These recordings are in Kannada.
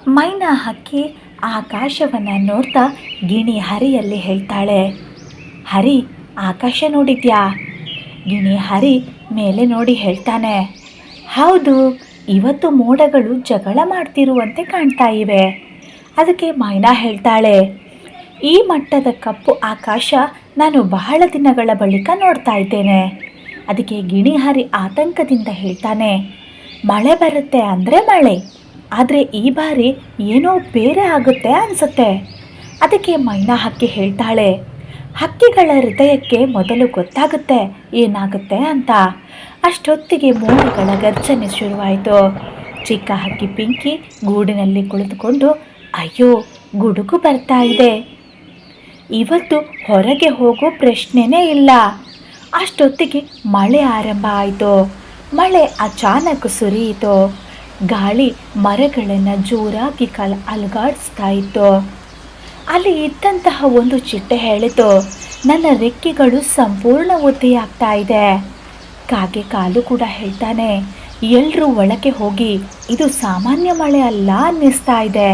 ಮೈನಾ ಹಕ್ಕಿ ಆಕಾಶವನ್ನು ನೋಡ್ತಾ ಗಿಣಿ ಹರಿಯಲ್ಲಿ ಹೇಳ್ತಾಳೆ, ಹರಿ, ಆಕಾಶ ನೋಡಿದ್ಯಾ? ಗಿಣಿ ಹರಿ ಮೇಲೆ ನೋಡಿ ಹೇಳ್ತಾನೆ, ಹೌದು, ಇವತ್ತು ಮೋಡಗಳು ಜಗಳ ಮಾಡ್ತಿರುವಂತೆ ಕಾಣ್ತಾ ಇವೆ. ಅದಕ್ಕೆ ಮೈನಾ ಹೇಳ್ತಾಳೆ, ಈ ಮಟ್ಟದ ಕಪ್ಪು ಆಕಾಶ ನಾನು ಬಹಳ ದಿನಗಳ ಬಳಿಕ ನೋಡ್ತಾ ಇದ್ದೇನೆ. ಅದಕ್ಕೆ ಗಿಣಿ ಹರಿ ಆತಂಕದಿಂದ ಹೇಳ್ತಾನೆ, ಮಳೆ ಬರುತ್ತೆ ಅಂದರೆ ಮಳೆ, ಆದರೆ ಈ ಬಾರಿ ಏನೋ ಬೇರೆ ಆಗುತ್ತೆ ಅನಿಸುತ್ತೆ. ಅದಕ್ಕೆ ಮೈನಾ ಹಕ್ಕಿ ಹೇಳ್ತಾಳೆ, ಹಕ್ಕಿಗಳ ಹೃದಯಕ್ಕೆ ಮೊದಲು ಗೊತ್ತಾಗುತ್ತೆ ಏನಾಗುತ್ತೆ ಅಂತ. ಅಷ್ಟೊತ್ತಿಗೆ ಮೋಡಗಳ ಗರ್ಜನೆ ಶುರುವಾಯಿತು. ಚಿಕ್ಕ ಹಕ್ಕಿ ಪಿಂಕಿ ಗೂಡಿನಲ್ಲಿ ಕುಳಿತುಕೊಂಡು, ಅಯ್ಯೋ, ಗುಡುಗು ಬರ್ತಾ ಇದೆ, ಇವತ್ತು ಹೊರಗೆ ಹೋಗೋ ಪ್ರಶ್ನೆನೇ ಇಲ್ಲ. ಅಷ್ಟೊತ್ತಿಗೆ ಮಳೆ ಆರಂಭ ಆಯಿತು. ಮಳೆ ಅಚಾನಕ್ ಸುರಿಯಿತು. ಗಾಳಿ ಮರಗಳನ್ನು ಜೋರಾಗಿ ಅಲುಗಾಡಿಸ್ತಾ ಇತ್ತು. ಅಲ್ಲಿ ಇದ್ದಂತಹ ಒಂದು ಚಿಟ್ಟೆ ಹೇಳಿತು, ನನ್ನ ರೆಕ್ಕೆಗಳು ಸಂಪೂರ್ಣ ಒದ್ದೆಯಾಗ್ತಾ ಇದೆ. ಕಾಗೆ ಕಾಲು ಕೂಡ ಹೇಳ್ತಾನೆ, ಎಲ್ಲರೂ ಒಳಗೆ ಹೋಗಿ, ಇದು ಸಾಮಾನ್ಯ ಮಳೆ ಅಲ್ಲ ಅನ್ನಿಸ್ತಾ ಇದೆ.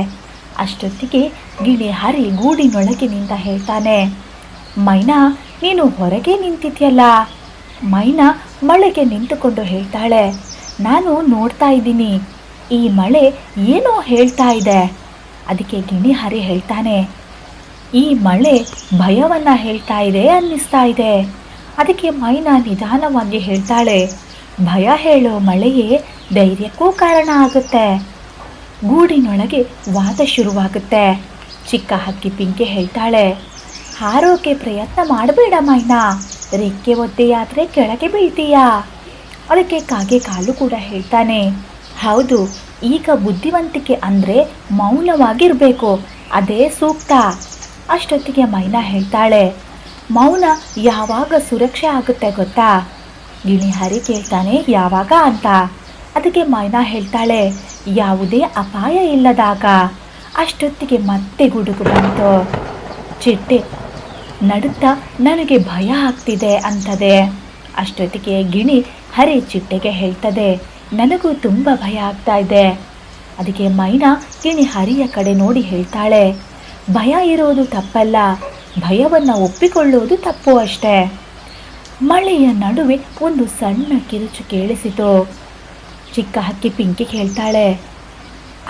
ಅಷ್ಟೊತ್ತಿಗೆ ಗಿಣಿ ಹರಿ ಗೂಡಿನೊಳಗಿನಿಂದ ಹೇಳ್ತಾನೆ, ಮೈನಾ, ನೀನು ಹೊರಗೆ ನಿಂತಿದ್ಯಲ್ಲ. ಮೈನಾ ಮಳೆಗೆ ನಿಂತುಕೊಂಡು ಹೇಳ್ತಾಳೆ, ನಾನು ನೋಡ್ತಾ ಇದ್ದೀನಿ, ಈ ಮಳೆ ಏನೋ ಹೇಳ್ತಾ ಇದೆ. ಅದಕ್ಕೆ ಗಿಣಿ ಹರಿ ಹೇಳ್ತಾನೆ, ಈ ಮಳೆ ಭಯವನ್ನು ಹೇಳ್ತಾ ಇದೆ ಅನ್ನಿಸ್ತಾ ಇದೆ. ಅದಕ್ಕೆ ಮೈನಾ ನಿಧಾನವಾಗಿ ಹೇಳ್ತಾಳೆ, ಭಯ ಹೇಳೋ ಮಳೆಯೇ ಧೈರ್ಯಕ್ಕೂ ಕಾರಣ ಆಗುತ್ತೆ. ಗೂಡಿನೊಳಗೆ ವಾದ ಶುರುವಾಗುತ್ತೆ. ಚಿಕ್ಕ ಹಕ್ಕಿ ಪಿಂಕಿ ಹೇಳ್ತಾಳೆ, ಹಾರೋಕೆ ಪ್ರಯತ್ನ ಮಾಡಬೇಡ ಮೈನಾ, ರೆಕ್ಕೆ ಒದ್ದೆಯಾದರೆ ಕೆಳಗೆ ಬೀಳ್ತೀಯಾ. ಅದಕ್ಕೆ ಕಾಗೆ ಕಾಲು ಕೂಡ ಹೇಳ್ತಾನೆ, ಹೌದು, ಈಗ ಬುದ್ಧಿವಂತಿಕೆ ಅಂದರೆ ಮೌನವಾಗಿರಬೇಕು, ಅದೇ ಸೂಕ್ತ. ಅಷ್ಟೊತ್ತಿಗೆ ಮೈನಾ ಹೇಳ್ತಾಳೆ, ಮೌನ ಯಾವಾಗ ಸುರಕ್ಷೆ ಆಗುತ್ತೆ ಗೊತ್ತಾ? ಗಿಣಿ ಹರಿ ಕೇಳ್ತಾನೆ, ಯಾವಾಗ ಅಂತ. ಅದಕ್ಕೆ ಮೈನಾ ಹೇಳ್ತಾಳೆ, ಯಾವುದೇ ಅಪಾಯ ಇಲ್ಲದಾಗ. ಅಷ್ಟೊತ್ತಿಗೆ ಮತ್ತೆ ಗುಡುಗು ಬಂತು. ಚಿಟ್ಟೆ ನಡುತ್ತಾ, ನನಗೆ ಭಯ ಆಗ್ತಿದೆ ಅಂತದೆ. ಅಷ್ಟೊತ್ತಿಗೆ ಗಿಣಿ ಹರಿ ಚಿಟ್ಟೆಗೆ ಹೇಳ್ತದೆ, ನನಗೂ ತುಂಬ ಭಯ ಆಗ್ತಾ ಇದೆ. ಅದಕ್ಕೆ ಮೈನಾ ಗಿಣಿ ಹರಿಯ ಕಡೆ ನೋಡಿ ಹೇಳ್ತಾಳೆ, ಭಯ ಇರೋದು ತಪ್ಪಲ್ಲ, ಭಯವನ್ನು ಒಪ್ಪಿಕೊಳ್ಳುವುದು ತಪ್ಪು ಅಷ್ಟೇ. ಮಳೆಯ ನಡುವೆ ಒಂದು ಸಣ್ಣ ಕಿರುಚು ಕೇಳಿಸಿತು. ಚಿಕ್ಕ ಹಕ್ಕಿ ಪಿಂಕಿ ಹೇಳ್ತಾಳೆ,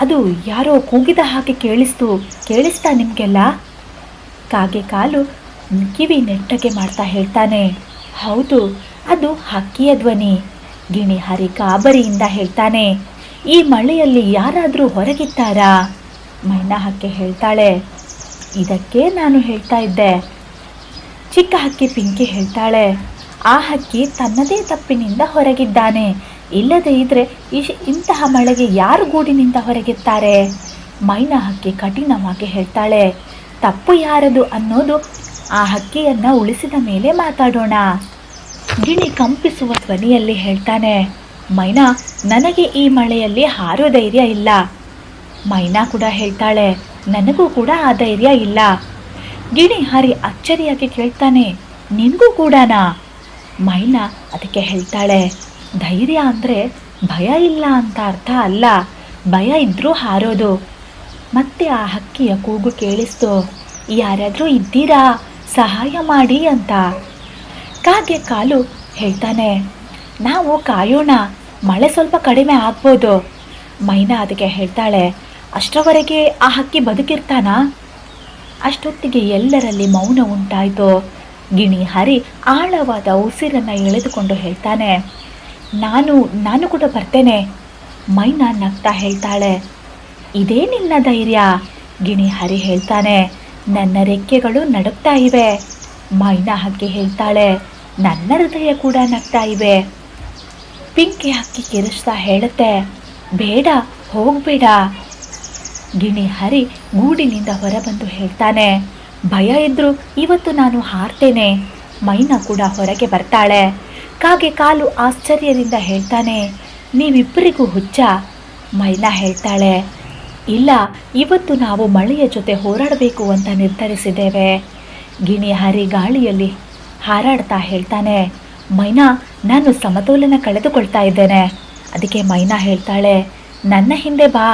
ಅದು ಯಾರೋ ಕೂಗಿದ ಹಾಗೆ ಕೇಳಿಸ್ತಾ ನಿಮಗೆಲ್ಲ? ಕಾಗೆ ಕಾಲು ಕಿವಿ ನೆಟ್ಟಗೆ ಮಾಡ್ತಾ ಹೇಳ್ತಾನೆ, ಹೌದು, ಅದು ಹಕ್ಕಿಯ ಧ್ವನಿ. ಗಿಣಿ ಹರಿ ಗಾಬರಿಯಿಂದ ಹೇಳ್ತಾನೆ, ಈ ಮಳೆಯಲ್ಲಿ ಯಾರಾದರೂ ಹೊರಗಿದ್ದಾರಾ? ಮೈನಾ ಹಕ್ಕಿ ಹೇಳ್ತಾಳೆ, ಇದಕ್ಕೆ ನಾನು ಹೇಳ್ತಾ ಇದ್ದೆ. ಚಿಕ್ಕ ಹಕ್ಕಿ ಪಿಂಕಿ ಹೇಳ್ತಾಳೆ, ಆ ಹಕ್ಕಿ ತನ್ನದೇ ತಪ್ಪಿನಿಂದ ಹೊರಗಿದ್ದಾನೆ, ಇಲ್ಲದೇ ಇದ್ರೆ ಇಂತಹ ಮಳೆಗೆ ಯಾರು ಗೂಡಿನಿಂದ ಹೊರಗಿರ್ತಾರೆ? ಮೈನಾ ಹಕ್ಕಿ ಕಠಿಣವಾಗಿ ಹೇಳ್ತಾಳೆ, ತಪ್ಪು ಯಾರದು ಅನ್ನೋದು ಆ ಹಕ್ಕಿಯನ್ನು ಉಳಿಸಿದ ಮೇಲೆ ಮಾತಾಡೋಣ. ಗಿಣಿ ಕಂಪಿಸುವ ಧ್ವನಿಯಲ್ಲಿ ಹೇಳ್ತಾನೆ, ಮೈನಾ, ನನಗೆ ಈ ಮಳೆಯಲ್ಲಿ ಹಾರೋ ಧೈರ್ಯ ಇಲ್ಲ. ಮೈನಾ ಕೂಡ ಹೇಳ್ತಾಳೆ, ನನಗೂ ಕೂಡ ಆ ಧೈರ್ಯ ಇಲ್ಲ. ಗಿಣಿ ಹರಿ ಅಚ್ಚರಿಯಾಗಿ ಕೇಳ್ತಾನೆ, ನಿನಗೂ ಕೂಡನಾ? ಮೈನಾ ಅದಕ್ಕೆ ಹೇಳ್ತಾಳೆ, ಧೈರ್ಯ ಅಂದರೆ ಭಯ ಇಲ್ಲ ಅಂತ ಅರ್ಥ ಅಲ್ಲ, ಭಯ ಇದ್ರೂ ಹಾರೋದು. ಮತ್ತೆ ಆ ಹಕ್ಕಿಯ ಕೂಗು ಕೇಳಿಸ್ತು, ಯಾರಾದರೂ ಇದ್ದೀರಾ, ಸಹಾಯ ಮಾಡಿ ಅಂತ. ಕಾಗೆ ಕಾಲು ಹೇಳ್ತಾನೆ, ನಾವು ಕಾಯೋಣ, ಮಳೆ ಸ್ವಲ್ಪ ಕಡಿಮೆ ಆಗ್ಬೋದು. ಮೈನಾ ಅದಕ್ಕೆ ಹೇಳ್ತಾಳೆ, ಅಷ್ಟರವರೆಗೆ ಆ ಹಕ್ಕಿ ಬದುಕಿರ್ತಾನಾ? ಅಷ್ಟೊತ್ತಿಗೆ ಎಲ್ಲರಲ್ಲಿ ಮೌನ ಉಂಟಾಯಿತು. ಗಿಣಿ ಹರಿ ಆಳವಾದ ಉಸಿರನ್ನು ಎಳೆದುಕೊಂಡು ಹೇಳ್ತಾನೆ, ನಾನು ಕೂಡ ಬರ್ತೇನೆ. ಮೈನಾ ನಗ್ತಾ ಹೇಳ್ತಾಳೆ, ಇದೇ ನಿನ್ನ ಧೈರ್ಯ? ಗಿಣಿ ಹರಿ ಹೇಳ್ತಾನೆ, ನನ್ನ ರೆಕ್ಕೆಗಳು ನಡುಗ್ತಾ ಇವೆ. ಮೈನಾ ಹಕ್ಕಿ ಹೇಳ್ತಾಳೆ, ನನ್ನ ಹೃದಯ ಕೂಡ ನಗ್ತಾ ಇವೆ. ಪಿಂಕಿ ಹಕ್ಕಿ ಕಿರಿಸ್ತಾ ಹೇಳುತ್ತೆ, ಬೇಡ, ಹೋಗಬೇಡ. ಗಿಣಿ ಹರಿ ಗೂಡಿನಿಂದ ಹೊರಬಂದು ಹೇಳ್ತಾನೆ, ಭಯ ಇದ್ರೂ ಇವತ್ತು ನಾನು ಹಾರ್ತೇನೆ. ಮೈನಾ ಕೂಡ ಹೊರಗೆ ಬರ್ತಾಳೆ. ಕಾಗೆ ಕಾಲು ಆಶ್ಚರ್ಯದಿಂದ ಹೇಳ್ತಾನೆ, ನೀವಿಬ್ಬರಿಗೂ ಹುಚ್ಚ? ಮೈನಾ ಹೇಳ್ತಾಳೆ, ಇಲ್ಲ, ಇವತ್ತು ನಾವು ಮಳೆಯ ಜೊತೆ ಹೋರಾಡಬೇಕು ಅಂತ ನಿರ್ಧರಿಸಿದ್ದೇವೆ. ಗಿಣಿ ಹರಿ ಗಾಳಿಯಲ್ಲಿ ಹಾರಾಡ್ತಾ ಹೇಳ್ತಾನೆ, ಮೈನಾ, ನಾನು ಸಮತೋಲನ ಕಳೆದುಕೊಳ್ತಾ ಇದ್ದೇನೆ. ಅದಕ್ಕೆ ಮೈನಾ ಹೇಳ್ತಾಳೆ, ನನ್ನ ಹಿಂದೆ ಬಾ,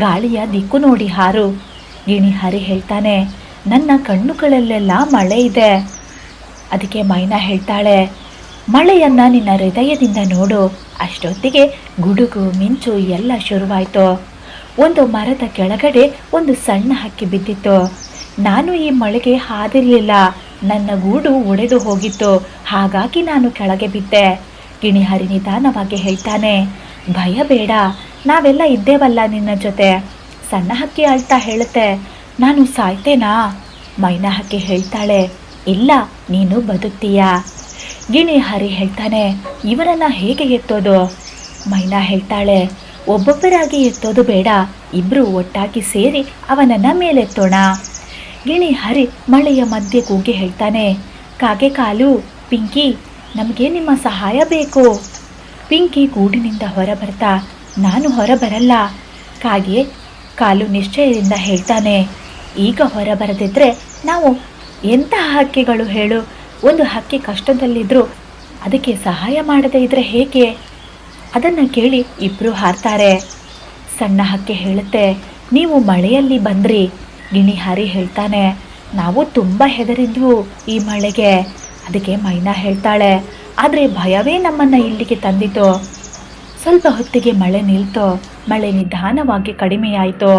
ಗಾಳಿಯ ದಿಕ್ಕು ನೋಡಿ ಹಾರು. ಗಿಣಿ ಹರಿ ಹೇಳ್ತಾನೆ, ನನ್ನ ಕಣ್ಣುಗಳಲ್ಲೆಲ್ಲ ಮಳೆ ಇದೆ. ಅದಕ್ಕೆ ಮೈನಾ ಹೇಳ್ತಾಳೆ, ಮಳೆಯನ್ನು ನಿನ್ನ ಹೃದಯದಿಂದ ನೋಡು. ಅಷ್ಟೊತ್ತಿಗೆ ಗುಡುಗು ಮಿಂಚು ಎಲ್ಲ ಶುರುವಾಯಿತು. ಒಂದು ಮರದ ಕೆಳಗಡೆ ಒಂದು ಸಣ್ಣ ಹಕ್ಕಿ ಬಿದ್ದಿತ್ತು. ನಾನು ಈ ಮಳೆಗೆ ಹಾದಿರಲಿಲ್ಲ, ನನ್ನ ಗೂಡು ಒಡೆದು ಹೋಗಿತ್ತು, ಹಾಗಾಗಿ ನಾನು ಕೆಳಗೆ ಬಿದ್ದೆ. ಗಿಣಿಹರಿ ನಿಧಾನವಾಗಿ ಹೇಳ್ತಾನೆ, ಭಯ ಬೇಡ, ನಾವೆಲ್ಲ ಇದ್ದೇವಲ್ಲ ನಿನ್ನ ಜೊತೆ. ಸಣ್ಣ ಹಕ್ಕಿ ಅಳ್ತಾ ಹೇಳುತ್ತೆ, ನಾನು ಸಾಯ್ತೇನಾ? ಮೈನಾ ಹಕ್ಕಿ ಹೇಳ್ತಾಳೆ, ಇಲ್ಲ, ನೀನು ಬದುಕ್ತೀಯಾ. ಗಿಣಿಹರಿ ಹೇಳ್ತಾನೆ, ಇವರನ್ನು ಹೇಗೆ ಎತ್ತೋದು? ಮೈನಾ ಹೇಳ್ತಾಳೆ, ಒಬ್ಬೊಬ್ಬರಾಗಿ ಎತ್ತೋದು ಬೇಡ, ಇಬ್ಬರು ಒಟ್ಟಾಗಿ ಸೇರಿ ಅವನನ್ನು ಮೇಲೆತ್ತೋಣ. ಗಿಣಿಹರಿ ಮಳೆಯ ಮಧ್ಯೆ ಕೂಗಿ ಹೇಳ್ತಾನೆ, ಕಾಗೆ ಕಾಲು, ಪಿಂಕಿ, ನಮಗೆ ನಿಮ್ಮ ಸಹಾಯ ಬೇಕು. ಪಿಂಕಿ ಗೂಡಿನಿಂದ ಹೊರಬರ್ತಾ, ನಾನು ಹೊರಬರಲ್ಲ. ಕಾಗೆ ಕಾಲು ನಿಶ್ಚಯದಿಂದ ಹೇಳ್ತಾನೆ, ಈಗ ಹೊರಬರದಿದ್ದರೆ ನಾವು ಎಂತಹ ಹಕ್ಕಿಗಳು ಹೇಳು? ಒಂದು ಹಕ್ಕಿ ಕಷ್ಟದಲ್ಲಿದ್ದರೂ ಅದಕ್ಕೆ ಸಹಾಯ ಮಾಡದೇ ಇದ್ದರೆ ಹೇಗೆ? ಅದನ್ನು ಕೇಳಿ ಇಬ್ಬರು ಹಾರ್ತಾರೆ. ಸಣ್ಣ ಹಕ್ಕಿ ಹೇಳುತ್ತೆ, ನೀವು ಮಳೆಯಲ್ಲಿ ಬಂದ್ರಿ. ಗಿಣಿಹರಿ ಹೇಳ್ತಾನೆ, ನಾವು ತುಂಬ ಹೆದರಿದ್ವು ಈ ಮಳೆಗೆ. ಅದಕ್ಕೆ ಮೈನಾ ಹೇಳ್ತಾಳೆ, ಆದರೆ ಭಯವೇ ನಮ್ಮನ್ನು ಇಲ್ಲಿಗೆ ತಂದಿತು. ಸ್ವಲ್ಪ ಹೊತ್ತಿಗೆ ಮಳೆ ನಿಲ್ತು. ಮಳೆ ನಿಧಾನವಾಗಿ ಕಡಿಮೆಯಾಯಿತು.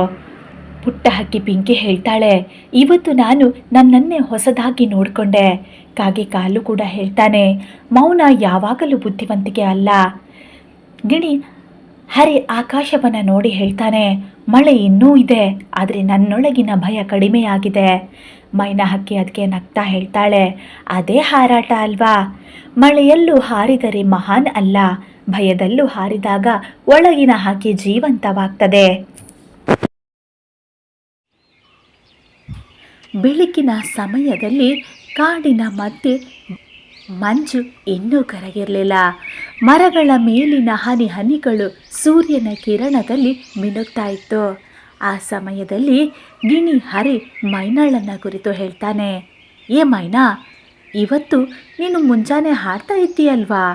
ಪುಟ್ಟ ಹಕ್ಕಿ ಪಿಂಕಿ ಹೇಳ್ತಾಳೆ, ಇವತ್ತು ನಾನು ನನ್ನನ್ನೇ ಹೊಸದಾಗಿ ನೋಡಿಕೊಂಡೆ. ಕಾಗೆ ಕಾಲು ಕೂಡ ಹೇಳ್ತಾನೆ, ಮೌನ ಯಾವಾಗಲೂ ಬುದ್ಧಿವಂತಿಕೆ ಅಲ್ಲ. ಗಿಣಿ ಹರಿ ಆಕಾಶವನ್ನು ನೋಡಿ ಹೇಳ್ತಾನೆ, ಮಳೆ ಇನ್ನೂ ಇದೆ, ಆದರೆ ನನ್ನೊಳಗಿನ ಭಯ ಕಡಿಮೆಯಾಗಿದೆ. ಮೈನಾ ಹಕ್ಕಿ ಅದಕ್ಕೆ ನಗ್ತಾ ಹೇಳ್ತಾಳೆ, ಅದೇ ಹಾರಾಟ ಅಲ್ವಾ? ಮಳೆಯಲ್ಲೂ ಹಾರಿದರೆ ಮಹಾನ್ ಅಲ್ಲ, ಭಯದಲ್ಲೂ ಹಾರಿದಾಗ ಒಳಗಿನ ಹಕ್ಕಿ ಜೀವಂತವಾಗ್ತದೆ. ಬೆಳಕಿನ ಸಮಯದಲ್ಲಿ ಕಾಡಿನ ಮಧ್ಯೆ ಮಂಜು ಇನ್ನೂ ಕರಗಿರಲಿಲ್ಲ. ಮರಗಳ ಮೇಲಿನ ಹನಿ ಹನಿಗಳು ಸೂರ್ಯನ ಕಿರಣದಲ್ಲಿ ಮಿನುಗ್ತಾ ಇತ್ತು. ಆ ಸಮಯದಲ್ಲಿ ಗಿಣಿ ಹರಿ ಮೈನಾಳನ್ನು ಕುರಿತು ಹೇಳ್ತಾನೆ, ಏ ಮೈನಾ, ಇವತ್ತು ನೀನು ಮುಂಜಾನೆ ಹಾಡ್ತಾ ಇದ್ದೀಯಲ್ವಾ?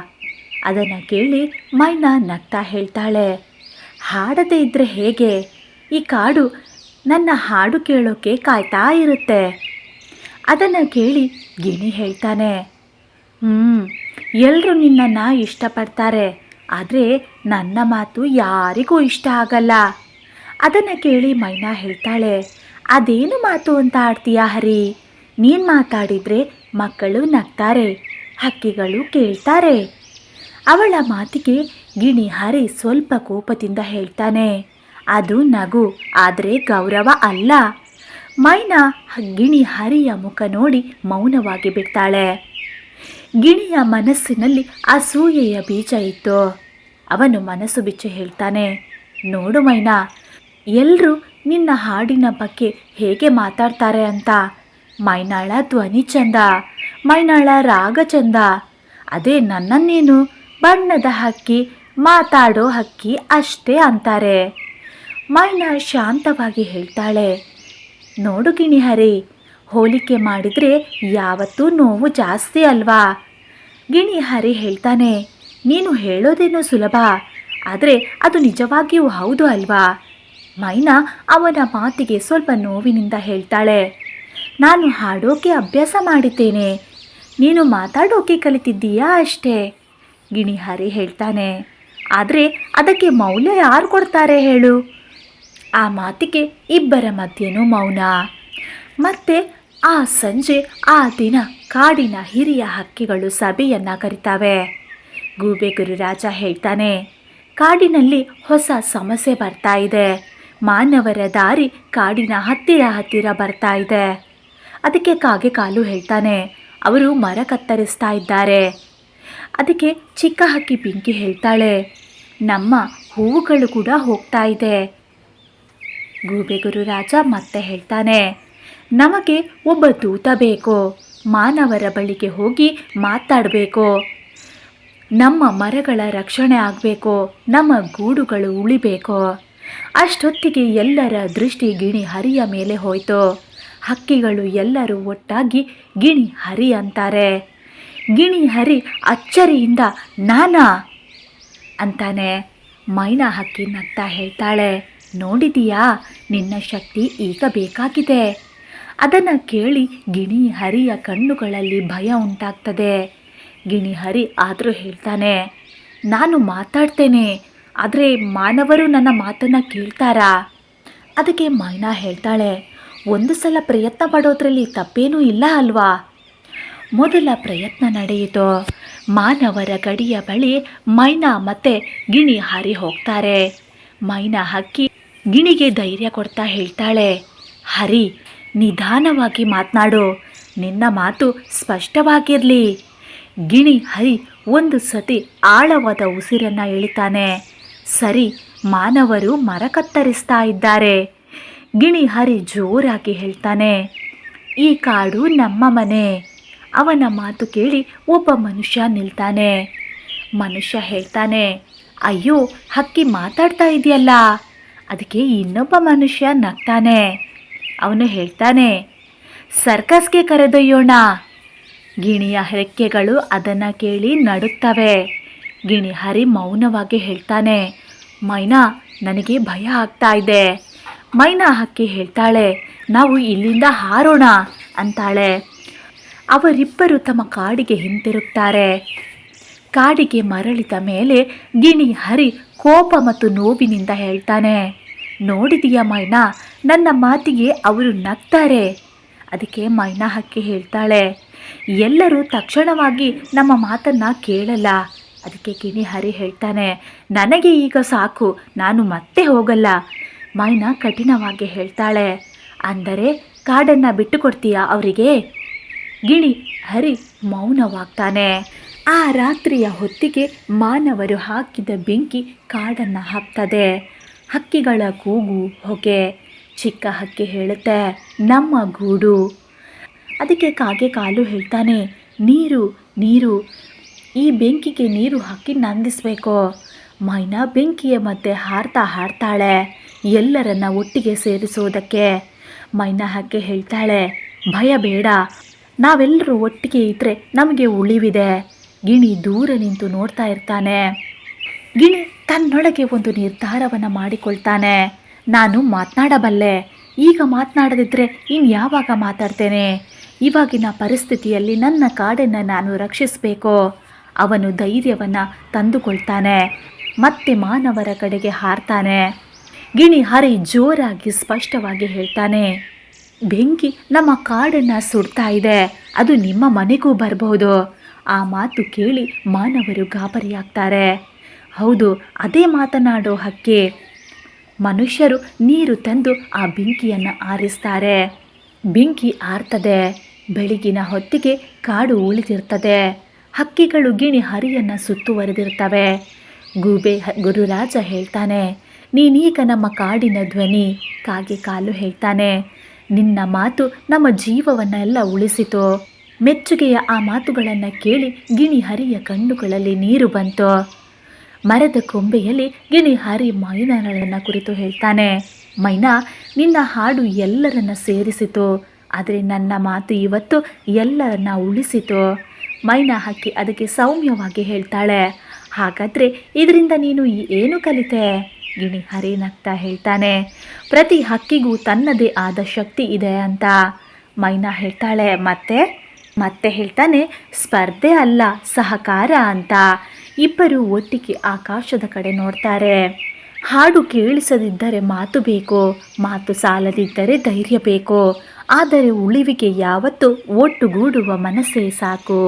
ಅದನ್ನು ಕೇಳಿ ಮೈನಾ ನಗ್ತಾ ಹೇಳ್ತಾಳೆ, ಹಾಡದೇ ಇದ್ದರೆ ಹೇಗೆ? ಈ ಕಾಡು ನನ್ನ ಹಾಡು ಕೇಳೋಕ್ಕೆ ಕಾಯ್ತಾ ಇರುತ್ತೆ. ಅದನ್ನು ಕೇಳಿ ಗಿಣಿ ಹೇಳ್ತಾನೆ, ಎಲ್ಲರೂ ನಿನ್ನನ್ನು ಇಷ್ಟಪಡ್ತಾರೆ, ಆದರೆ ನನ್ನ ಮಾತು ಯಾರಿಗೂ ಇಷ್ಟ ಆಗಲ್ಲ. ಅದನ್ನು ಕೇಳಿ ಮೈನಾ ಹೇಳ್ತಾಳೆ, ಅದೇನು ಮಾತು ಅಂತ ಆಡ್ತೀಯಾ ಹರಿ? ನೀನು ಮಾತಾಡಿದರೆ ಮಕ್ಕಳು ನಗ್ತಾರೆ, ಹಕ್ಕಿಗಳು ಕೇಳ್ತಾರೆ. ಅವಳ ಮಾತಿಗೆ ಗಿಣಿ ಹರಿ ಸ್ವಲ್ಪ ಕೋಪದಿಂದ ಹೇಳ್ತಾನೆ, ಅದು ನಗು, ಆದರೆ ಗೌರವ ಅಲ್ಲ. ಮೈನಾ ಗಿಣಿ ಹರಿಯ ಮುಖ ನೋಡಿ ಮೌನವಾಗಿ ಬಿಡ್ತಾಳೆ. ಗಿಣಿಯ ಮನಸ್ಸಿನಲ್ಲಿ ಅಸೂಯೆಯ ಬೀಜ ಇತ್ತು. ಅವನು ಮನಸ್ಸು ಬಿಚ್ಚಿ ಹೇಳ್ತಾನೆ, ನೋಡು ಮೈನಾ, ಎಲ್ಲರೂ ನಿನ್ನ ಹಾಡಿನ ಬಗ್ಗೆ ಹೇಗೆ ಮಾತಾಡ್ತಾರೆ ಅಂತ. ಮೈನಾಳ ಧ್ವನಿ ಚಂದ, ಮೈನಾಳ ರಾಗ ಚಂದ, ಅದೇ ನನ್ನನ್ನೇನು ಬಣ್ಣದ ಹಕ್ಕಿ, ಮಾತಾಡೋ ಹಕ್ಕಿ ಅಷ್ಟೇ ಅಂತಾರೆ. ಮೈನಾ ಶಾಂತವಾಗಿ ಹೇಳ್ತಾಳೆ, ನೋಡು ಗಿಣಿಹರಿ, ಹೋಲಿಕೆ ಮಾಡಿದರೆ ಯಾವತ್ತೂ ನೋವು ಜಾಸ್ತಿ ಅಲ್ವಾ? ಗಿಣಿಹರಿ ಹೇಳ್ತಾನೆ, ನೀನು ಹೇಳೋದೇನೋ ಸುಲಭ, ಆದರೆ ಅದು ನಿಜವಾಗಿಯೂ ಹೌದು ಅಲ್ವಾ? ಮೈನಾ ಅವನ ಮಾತಿಗೆ ಸ್ವಲ್ಪ ನೋವಿನಿಂದ ಹೇಳ್ತಾಳೆ, ನಾನು ಹಾಡೋಕೆ ಅಭ್ಯಾಸ ಮಾಡಿದ್ದೇನೆ, ನೀನು ಮಾತಾಡೋಕೆ ಕಲಿತಿದ್ದೀಯಾ ಅಷ್ಟೇ. ಗಿಣಿಹರಿ ಹೇಳ್ತಾನೆ, ಆದರೆ ಅದಕ್ಕೆ ಮೌಲ್ಯ ಯಾರು ಕೊಡ್ತಾರೆ ಹೇಳು? ಆ ಮಾತಿಗೆ ಇಬ್ಬರ ಮಧ್ಯೆನೂ ಮೌನ. ಮತ್ತೆ ಆ ಸಂಜೆ ಆ ದಿನ ಕಾಡಿನ ಹಿರಿಯ ಹಕ್ಕಿಗಳು ಸಭೆಯನ್ನು ಕರಿತಾವೆ. ಗೂಬೆ ಗುರುರಾಜ ಹೇಳ್ತಾನೆ, ಕಾಡಿನಲ್ಲಿ ಹೊಸ ಸಮಸ್ಯೆ ಬರ್ತಾ ಇದೆ. ಮಾನವರ ದಾರಿ ಕಾಡಿನ ಹತ್ತಿರ ಬರ್ತಾ ಇದೆ. ಅದಕ್ಕೆ ಕಾಗೆ ಕಾಲು ಹೇಳ್ತಾನೆ, ಅವರು ಮರ ಕತ್ತರಿಸ್ತಾ ಇದ್ದಾರೆ. ಅದಕ್ಕೆ ಚಿಕ್ಕ ಹಕ್ಕಿ ಪಿಂಕಿ ಹೇಳ್ತಾಳೆ, ನಮ್ಮ ಹೂವುಗಳು ಕೂಡ ಹೋಗ್ತಾ ಇದೆ. ಗೂಬೆ ಗುರುರಾಜ ಮತ್ತೆ ಹೇಳ್ತಾನೆ, ನಮಗೆ ಒಬ್ಬ ದೂತ ಬೇಕು, ಮಾನವರ ಬಳಿಗೆ ಹೋಗಿ ಮಾತಾಡಬೇಕು. ನಮ್ಮ ಮರಗಳ ರಕ್ಷಣೆ ಆಗಬೇಕು, ನಮ್ಮ ಗೂಡುಗಳು ಉಳಿಬೇಕು. ಅಷ್ಟೊತ್ತಿಗೆ ಎಲ್ಲರ ದೃಷ್ಟಿ ಗಿಣಿ ಹರಿಯ ಮೇಲೆ ಹೋಯಿತು. ಹಕ್ಕಿಗಳು ಎಲ್ಲರೂ ಒಟ್ಟಾಗಿ ಗಿಣಿ ಹರಿ ಅಂತಾರೆ. ಗಿಣಿ ಹರಿ ಅಚ್ಚರಿಯಿಂದ ನಾನಾ ಅಂತಾನೆ. ಮೈನಾ ಹಕ್ಕಿ ನಗ್ತಾ ಹೇಳ್ತಾಳೆ, ನೋಡಿದೀಯಾ, ನಿನ್ನ ಶಕ್ತಿ ಈಗ ಬೇಕಾಗಿದೆ. ಅದನ್ನು ಕೇಳಿ ಗಿಣಿ ಹರಿಯ ಕಣ್ಣುಗಳಲ್ಲಿ ಭಯ ಉಂಟಾಗ್ತದೆ. ಗಿಣಿ ಹರಿ ಆದರೂ ಹೇಳ್ತಾನೆ, ನಾನು ಮಾತಾಡ್ತೇನೆ, ಆದರೆ ಮಾನವರು ನನ್ನ ಮಾತನ್ನು ಕೇಳ್ತಾರಾ? ಅದಕ್ಕೆ ಮೈನಾ ಹೇಳ್ತಾಳೆ, ಒಂದು ಸಲ ಪ್ರಯತ್ನ ಪಡೋದ್ರಲ್ಲಿ ತಪ್ಪೇನೂ ಇಲ್ಲ ಅಲ್ವಾ? ಮೊದಲ ಪ್ರಯತ್ನ ನಡೆಯಿತು. ಮಾನವರ ಗಡಿಯ ಬಳಿ ಮೈನಾ ಮತ್ತು ಗಿಣಿ ಹರಿ ಹೋಗ್ತಾರೆ. ಮೈನಾ ಹಕ್ಕಿ ಗಿಣಿಗೆ ಧೈರ್ಯ ಕೊಡ್ತಾ ಹೇಳ್ತಾಳೆ, ಹರಿ, ನಿಧಾನವಾಗಿ ಮಾತನಾಡು, ನಿನ್ನ ಮಾತು ಸ್ಪಷ್ಟವಾಗಿರಲಿ. ಗಿಣಿ ಹರಿ ಒಂದು ಸತಿ ಆಳವಾದ ಉಸಿರನ್ನು ಎಳಿತಾನೆ. ಸರಿ, ಮಾನವರು ಮರ ಕತ್ತರಿಸ್ತಾ ಇದ್ದಾರೆ. ಗಿಣಿ ಹರಿ ಜೋರಾಗಿ ಹೇಳ್ತಾನೆ, ಈ ಕಾಡು ನಮ್ಮ ಮನೆ. ಅವನ ಮಾತು ಕೇಳಿ ಒಬ್ಬ ಮನುಷ್ಯ ನಿಲ್ತಾನೆ. ಮನುಷ್ಯ ಹೇಳ್ತಾನೆ, ಅಯ್ಯೋ, ಹಕ್ಕಿ ಮಾತಾಡ್ತಾ ಇದೆಯಲ್ಲ. ಅದಕ್ಕೆ ಇನ್ನೊಬ್ಬ ಮನುಷ್ಯ ನಗ್ತಾನೆ. ಅವನು ಹೇಳ್ತಾನೆ, ಸರ್ಕಸ್ಗೆ ಕರೆದೊಯ್ಯೋಣ. ಗಿಣಿಯ ರೆಕ್ಕೆಗಳು ಅದನ್ನು ಕೇಳಿ ನಡುತ್ತವೆ. ಗಿಣಿ ಹರಿ ಮೌನವಾಗಿ ಹೇಳ್ತಾನೆ, ಮೈನಾ, ನನಗೆ ಭಯ ಆಗ್ತಾ ಇದೆ. ಮೈನಾ ಹಕ್ಕಿ ಹೇಳ್ತಾಳೆ, ನಾವು ಇಲ್ಲಿಂದ ಹಾರೋಣ ಅಂತಾಳೆ. ಅವರಿಬ್ಬರು ತಮ್ಮ ಕಾಡಿಗೆ ಹಿಂತಿರುಗ್ತಾರೆ. ಕಾಡಿಗೆ ಮರಳಿದ ಮೇಲೆ ಗಿಣಿ ಹರಿ ಕೋಪ ಮತ್ತು ನೋವಿನಿಂದ ಹೇಳ್ತಾನೆ, ನೋಡಿದೀಯ ಮೈನಾ, ನನ್ನ ಮಾತಿಗೆ ಅವರು ನಗ್ತಾರೆ. ಅದಕ್ಕೆ ಮೈನಾ ಹಕ್ಕಿ ಹೇಳ್ತಾಳೆ, ಎಲ್ಲರೂ ತಕ್ಷಣವಾಗಿ ನಮ್ಮ ಮಾತನ್ನು ಕೇಳಲ್ಲ. ಅದಕ್ಕೆ ಗಿಣಿ ಹರಿ ಹೇಳ್ತಾನೆ, ನನಗೆ ಈಗ ಸಾಕು, ನಾನು ಮತ್ತೆ ಹೋಗಲ್ಲ. ಮೈನಾ ಕಠಿಣವಾಗಿ ಹೇಳ್ತಾಳೆ, ಅಂದರೆ ಕಾಡನ್ನು ಬಿಟ್ಟು ಕೊಡ್ತೀಯಾ ಅವರಿಗೆ? ಗಿಣಿ ಹರಿ ಮೌನವಾಗ್ತಾನೆ. ಆ ರಾತ್ರಿಯ ಹೊತ್ತಿಗೆ ಮಾನವರು ಹಾಕಿದ ಬೆಂಕಿ ಕಾಡನ್ನು ಹಬ್ತದೆ. ಹಕ್ಕಿಗಳ ಕೂಗು, ಹೊಗೆ. ಚಿಕ್ಕ ಹಕ್ಕಿ ಹೇಳುತ್ತೆ, ನಮ್ಮ ಗೂಡು. ಅದಕ್ಕೆ ಕಾಗೆ ಕಾಲು ಹೇಳ್ತಾನೆ, ನೀರು, ನೀರು, ಈ ಬೆಂಕಿಗೆ ನೀರು ಹಾಕಿ ನಂದಿಸಬೇಕು. ಮೈನಾ ಬೆಂಕಿಯ ಮಧ್ಯೆ ಹಾರ್ತಾ ಹಾರ್ತಾಳೆ, ಎಲ್ಲರನ್ನ ಒಟ್ಟಿಗೆ ಸೇರಿಸೋದಕ್ಕೆ. ಮೈನಾ ಹಕ್ಕಿ ಹೇಳ್ತಾಳೆ, ಭಯ ಬೇಡ, ನಾವೆಲ್ಲರೂ ಒಟ್ಟಿಗೆ ಇದ್ದರೆ ನಮಗೆ ಉಳಿವಿದೆ. ಗಿಣಿ ದೂರ ನಿಂತು ನೋಡ್ತಾ ಇರ್ತಾನೆ. ಗಿಣಿ ತನ್ನೊಳಗೆ ಒಂದು ನಿರ್ಧಾರವನ್ನು ಮಾಡಿಕೊಳ್ತಾನೆ, ನಾನು ಮಾತನಾಡಬಲ್ಲೆ. ಈಗ ಮಾತನಾಡದಿದ್ದರೆ ಇನ್ಯಾವಾಗ ಮಾತಾಡ್ತೇನೆ? ಇವಾಗಿನ ಪರಿಸ್ಥಿತಿಯಲ್ಲಿ ನನ್ನ ಕಾಡನ್ನು ನಾನು ರಕ್ಷಿಸಬೇಕು. ಅವನು ಧೈರ್ಯವನ್ನು ತಂದುಕೊಳ್ತಾನೆ, ಮತ್ತೆ ಮಾನವರ ಕಡೆಗೆ ಹಾರ್ತಾನೆ. ಗಿಣಿ ಹರಿ ಜೋರಾಗಿ ಸ್ಪಷ್ಟವಾಗಿ ಹೇಳ್ತಾನೆ, ಬೆಂಕಿ ನಮ್ಮ ಕಾಡನ್ನು ಸುಡ್ತಾ ಇದೆ, ಅದು ನಿಮ್ಮ ಮನೆಗೂ ಬರಬಹುದು. ಆ ಮಾತು ಕೇಳಿ ಮಾನವರು ಗಾಬರಿಯಾಗ್ತಾರೆ. ಹೌದು, ಅದೇ ಮಾತನಾಡೋ ಹಕ್ಕಿ. ಮನುಷ್ಯರು ನೀರು ತಂದು ಆ ಬೆಂಕಿಯನ್ನು ಆರಿಸ್ತಾರೆ. ಬೆಂಕಿ ಆರ್ತದೆ. ಬೆಳಗಿನ ಹೊತ್ತಿಗೆ ಕಾಡು ಉಳಿದಿರ್ತದೆ. ಹಕ್ಕಿಗಳು ಗಿಣಿ ಹರಿಯನ್ನು ಸುತ್ತುವರೆದಿರ್ತವೆ. ಗೂಬೆ ಗುರುರಾಜ ಹೇಳ್ತಾನೆ, ನೀನೀಗ ನಮ್ಮ ಕಾಡಿನ ಧ್ವನಿ. ಕಾಗೆ ಕಾಲು ಹೇಳ್ತಾನೆ, ನಿನ್ನ ಮಾತು ನಮ್ಮ ಜೀವವನ್ನೆಲ್ಲ ಉಳಿಸಿತು. ಮೆಚ್ಚುಗೆಯ ಆ ಮಾತುಗಳನ್ನು ಕೇಳಿ ಗಿಣಿ ಹರಿಯ ಕಣ್ಣುಗಳಲ್ಲಿ ನೀರು ಬಂತು. ಮರದ ಕೊಂಬೆಯಲ್ಲಿ ಗಿಣಿ ಹರಿ ಮೈನಾಳನ್ನು ಕುರಿತು ಹೇಳ್ತಾನೆ, ಮೈನಾ, ನಿನ್ನ ಹಾಡು ಎಲ್ಲರನ್ನ ಸೇರಿಸಿತು, ಆದರೆ ನನ್ನ ಮಾತು ಇವತ್ತು ಎಲ್ಲರನ್ನ ಉಳಿಸಿತು. ಮೈನಾ ಹಕ್ಕಿ ಅದಕ್ಕೆ ಸೌಮ್ಯವಾಗಿ ಹೇಳ್ತಾಳೆ, ಹಾಗಾದರೆ ಇದರಿಂದ ನೀನು ಏನು ಕಲಿತೆ? ಗಿಣಿ ಹರಿ ನಗ್ತಾ ಹೇಳ್ತಾನೆ, ಪ್ರತಿ ಹಕ್ಕಿಗೂ ತನ್ನದೇ ಆದ ಶಕ್ತಿ ಇದೆ ಅಂತ. ಮೈನಾ ಹೇಳ್ತಾಳೆ, ಮತ್ತೆ ಹೇಳ್ತಾನೆ, ಸ್ಪರ್ಧೆ ಅಲ್ಲ, ಸಹಕಾರ ಅಂತ. ಇಬ್ಬರು ಒಟ್ಟಿಗೆ ಆಕಾಶದ ಕಡೆ ನೋಡ್ತಾರೆ. ಹಾಡು ಕೇಳಿಸದಿದ್ದರೆ ಮಾತು ಬೇಕು, ಮಾತು ಸಾಲದಿದ್ದರೆ ಧೈರ್ಯ ಬೇಕು. ಆದರೆ ಉಳಿವಿಗೆ ಯಾವತ್ತೂ ಒಟ್ಟುಗೂಡುವ ಮನಸ್ಸೇ ಸಾಕು.